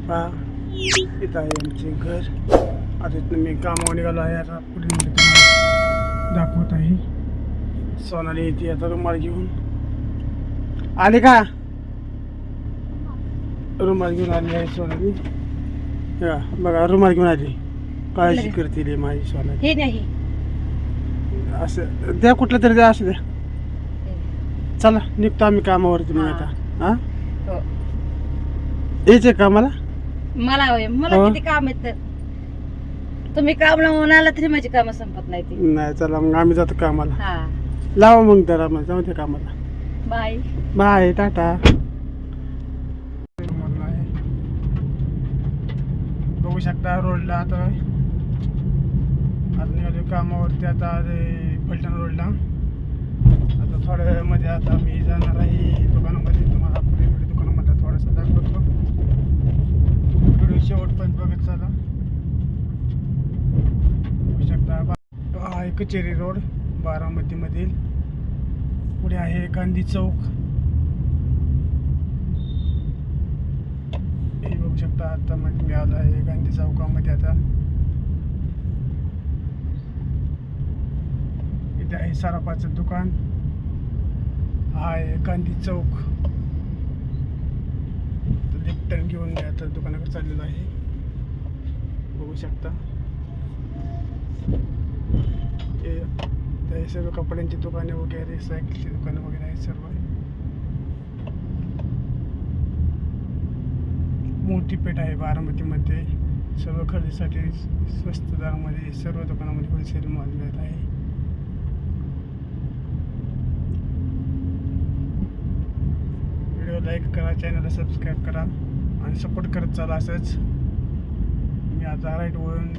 पहा इथं आहे आमचे घर. आता इथनं मी कामावर निघालो आहे. आता पुढे तुम्हाला दाखवत आहे. सोनाली येते आता रुमाल घेऊन आली का. रुमाल घेऊन आली आहे सोनाली. बघा रुमाल घेऊन आली. काळजी करते माझी सोनाली. हे नाही असं द्या कुठलं तरी द्या. असं द्या. चला निघतो आम्ही कामावरती मग आता. हा हो. यायचे का मला मला किती काम आहेत. तुम्ही काम लावून आला तरी माझी काम संपत नाही ती. नाही चला मग आम्ही जातो कामाला. हा लावा मग जरा मग जाऊ दे कामाला. Bye bye tata. बघू शकता रोडला आता निघालो कामावरती. आता फलटण रोडला आता थोड्या वेळामध्ये आता मी जाणार आहे दुकानामध्ये. तुम्हाला पुढे दुकानामध्ये थोडासा दाखवतो. व्हिडिओ शेवटपर्यंत बघत चला. बघू शकता हा आहे कचेरी रोड बारामतीमधील. पुढे आहे गांधी चौक. हे बघू शकता आता मी आलो आहे गांधी चौकामध्ये. आता इथे आहे सराफाचं दुकान. हा आहे गांधी चौक. लेफ्ट टर्न घेऊन मी आता दुकानाकडे चाललेलो आहे. बघू शकता हे सर्व कपड्यांची दुकाने वगैरे सायकलची दुकानं वगैरे आहेत. सर्व मोठी पेठ आहे बारामतीमध्ये. सर्व खरेदीसाठी स्वस्त दरामध्ये सर्व दुकानामध्ये होलसेल माल मिळत आहे. व्हिडिओ लाईक करा, चॅनलला सबस्क्राईब करा आणि सपोर्ट करत चाला. असंच मी आता राईट वळून